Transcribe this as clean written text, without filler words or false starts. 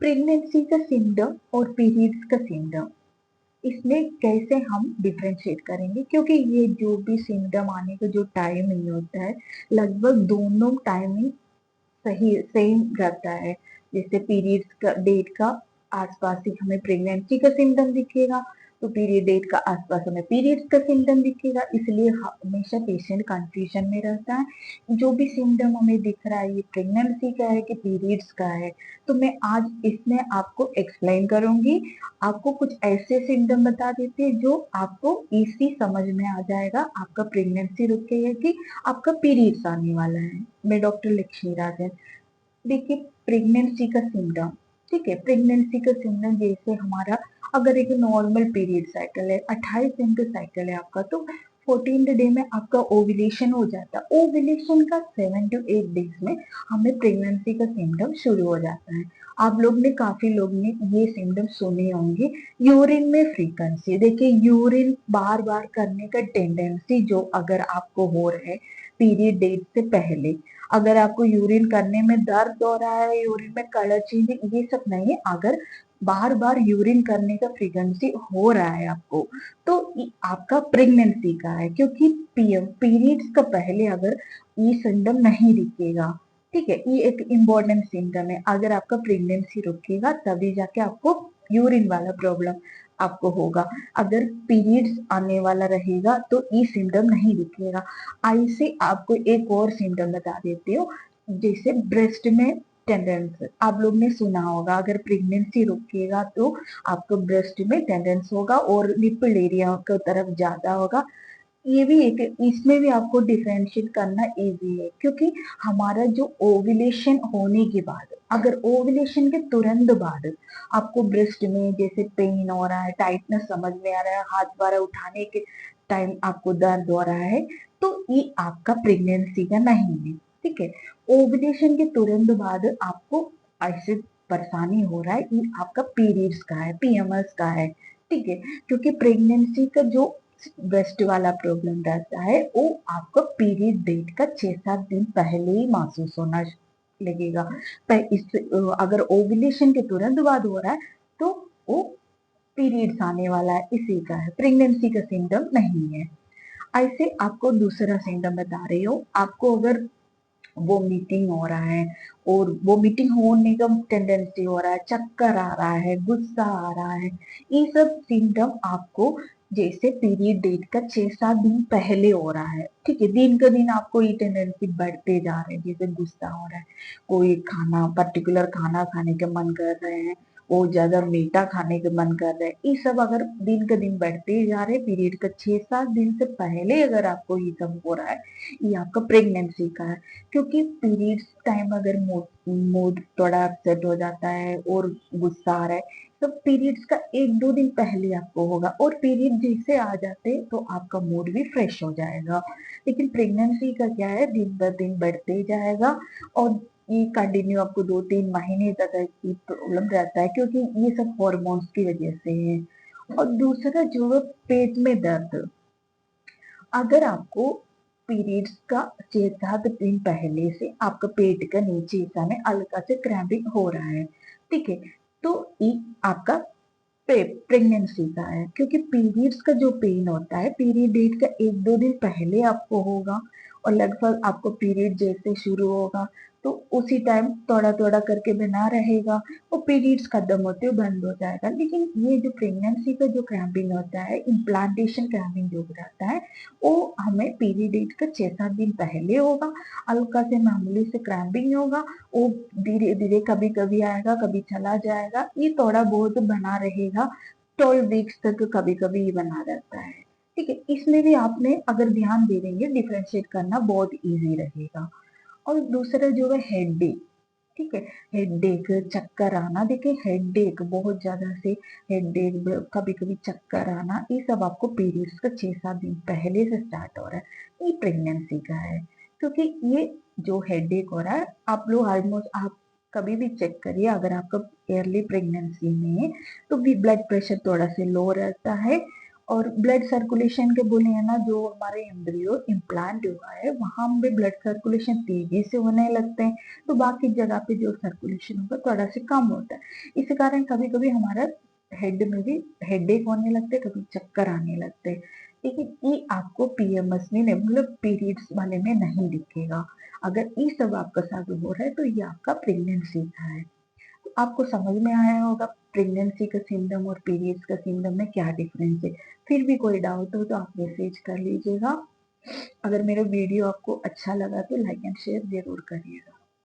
Pregnancy का symptom और periods का सिम्टम, इसमें कैसे हम डिफरेंशिएट करेंगे, क्योंकि ये जो भी सिम्टम आने का जो टाइमिंग होता है लगभग दोनों टाइमिंग सही सेम रहता है। जैसे पीरियड्स का डेट का आसपास ही हमें प्रेगनेंसी का सिम्टम दिखेगा, तो पीरियड डेट का आसपास हमें पीरियड्स का सिम्टम दिखेगा, इसलिए हमेशा पेशेंट कंफ्यूजन में रहता है जो भी सिम्टम हमें दिख रहा है ये प्रेगनेंसी का है कि पीरियड्स का है। तो मैं आज इसमें आपको एक्सप्लेन करूंगी, आपको कुछ ऐसे सिम्टम बता देते हैं जो आपको इजी समझ में आ जाएगा, आपका प्रेगनेंसी रुकेगा कि आपका पीरियड्स आने वाला है। मैं डॉक्टर लक्ष्मी राजन। देखिए, प्रेगनेंसी का सिम्टम, ठीक है, प्रेगनेंसी का सिम्टम जैसे हमारा अगर एक नॉर्मल पीरियड साइकिल है, 28 दिन का साइकिल है आपका, तो 14th डे में आपका ओव्यूलेशन हो जाता है। ओव्यूलेशन का 7 to 8 डेज में हमें प्रेगनेंसी का सिम्टम शुरू हो जाता है। आप लोग ने काफी लोग ने ये सिम्टम सुने होंगे। यूरिन में फ्रीक्वेंसी, देखिए यूरिन बार बार करने का टेंडेंसी जो अगर आपको हो रहा है पीरियड डेट से पहले, अगर आपको यूरिन करने में दर्द हो रहा है, यूरिन में कलर चेंज, ये सब नहीं, अगर बार बार यूरिन करने का फ्रीक्वेंसी हो रहा है आपको, तो आपका प्रेगनेंसी का है। क्योंकि पीरियड्स का पहले अगर ये सिम्टम नहीं दिखेगा, ठीक है, ये एक इम्पोर्टेंट सिम्टम है। अगर आपका प्रेगनेंसी रुकेगा तभी जाके आपको यूरिन वाला प्रॉब्लम आपको होगा। अगर पीरियड्स आने वाला रहेगा तो ये सिम्टम नहीं दिखेगा। ऐसे आपको एक और सिम्टम बता देती हूँ, जैसे ब्रेस्ट में टेंडेंस, आप लोग ने सुना होगा अगर प्रेगनेंसी रुकेगा तो आपको ब्रेस्ट में टेंडेंस होगा और निपल एरिया की तरफ ज्यादा होगा। ये भी एक, इसमें भी आपको डिफरेंशिएट करना इजी है, क्योंकि हमारा जो ओव्यूलेशन होने के बाद, अगर ओव्यूलेशन के तुरंत बाद आपको ब्रेस्ट में जैसे पेन हो रहा है, टाइटनेस समझ में आ रहा है, हाथ द्वारा उठाने के टाइम आपको दर्द हो रहा है, तो ये आपका प्रेगनेंसी का नहीं है, ठीक है। ओव्यूलेशन के तुरंत बाद आपको ऐसे परेशानी हो रहा है, ये आपका पीरियड्स का है, पीएमएस का है, ठीक है। क्योंकि प्रेगनेंसी का जो ब्रेस्ट वाला प्रॉब्लम रहता है वो आपको पीरियड डेट का 6-7 दिन पहले ही महसूस होना लगेगा। पर इस अगर ओव्यूलेशन के तुरंत बाद हो रहा है तो वो पीरियड्स आने वाला है, इसी का है, प्रेगनेंसी का सिम्टम नहीं है। ऐसे आपको दूसरा सिम्टम बता रही हूँ, आपको अगर वोमिटिंग हो रहा है और वोमिटिंग होने का टेंडेंसी हो रहा है, चक्कर आ रहा है, गुस्सा आ रहा है, ये सब सिम्टम आपको जैसे पीरियड डेट का 6-7 दिन पहले हो रहा है, ठीक है, दिन का दिन आपको ये टेंडेंसी बढ़ते जा रहे हैं, जैसे गुस्सा हो रहा है, कोई खाना पर्टिकुलर खाना खाने का मन कर रहे हैं, वो ज्यादा मीठा खाने का मन कर रहा है, ये सब अगर दिन का दिन बढ़ते जा रहे हैं पीरियड का 6-7 दिन से पहले अगर आपको ये सब हो रहा है, ये आपका प्रेगनेंसी का है। क्योंकि पीरियड्स टाइम अगर मूड थोड़ा अपसेट हो जाता है और गुस्सा आ रहा है, तो पीरियड्स का 1-2 दिन पहले आपको होगा, और पीरियड जैसे आ जाते तो आपका मूड भी फ्रेश हो जाएगा। लेकिन प्रेगनेंसी का क्या है, दिन ब दिन बढ़ते जाएगा और ये कंटिन्यू आपको 2-3 महीने तक ये प्रॉब्लम रहता है, क्योंकि ये सब हॉर्मोन्स की वजह से है। और दूसरा जो है पेट में दर्द, अगर आपको पीरियड्स का 6-7 दिन पहले से आपका पेट का नीचे हिस्सा में हल्का से क्रैम्पिंग हो रहा है, ठीक है, तो ये आपका प्रेगनेंसी का है। क्योंकि पीरियड्स का जो पेन होता है पीरियड डेट का 1-2 दिन पहले आपको होगा, और लगभग आपको पीरियड जैसे शुरू होगा तो उसी टाइम थोड़ा थोड़ा करके बना रहेगा, और पीरियड्स खत्म होते हुए बंद हो जाएगा। लेकिन ये जो प्रेगनेंसी का जो क्रैम्पिंग होता है, इम्प्लांटेशन क्रैम्पिंग जो रहता है, वो हमें पीरियड डेट का 6-7 दिन पहले होगा, हल्का से मामूली से क्रैम्पिंग होगा, वो धीरे धीरे कभी कभी आएगा कभी चला जाएगा, ये थोड़ा बहुत बना रहेगा, 12 वीक्स तक कभी कभी ये बना रहता है, ठीक है। इसमें भी आपने अगर ध्यान दे देंगे डिफ्रेंशिएट करना बहुत इजी रहेगा। और दूसरा जो है हेडेक, ठीक है, हेडेक, चक्कर आना, देखिए हेडेक बहुत ज्यादा से, हेडेक, कभी कभी चक्कर आना, ये सब आपको पीरियड्स का 6-7 दिन पहले से स्टार्ट हो रहा है, ये प्रेगनेंसी का है। क्योंकि ये जो हेडेक हो रहा है, आप लोग ऑलमोस्ट आप कभी भी चेक करिए, अगर आपका अर्ली प्रेगनेंसी में है तो भी ब्लड प्रेशर थोड़ा सा लो रहता है, और ब्लड सर्कुलेशन के बोले हैं ना, जो हमारे एम्ब्रियो इम्प्लांट हुआ है वहां पे ब्लड सर्कुलेशन तेजी से होने लगते हैं, तो बाकी जगह पे जो सर्कुलेशन होगा थोड़ा सा कम होता है। इस कारण कभी कभी हमारा हेड में भी हेडेक होने लगते, कभी चक्कर आने लगते। लेकिन ये आपको पीएमएस में नहीं, मतलब पीरियड्स वाले में नहीं दिखेगा। अगर ये सब आपका साथ हो रहा है तो ये आपका प्रेगनेंसी का है। तो आपको समझ में आया होगा प्रेगनेंसी का सिम्टम और पीरियड्स का सिम्टम में क्या डिफरेंस है। फिर भी कोई डाउट हो तो आप मैसेज कर लीजिएगा। अगर मेरा वीडियो आपको अच्छा लगा तो लाइक एंड शेयर जरूर करिएगा।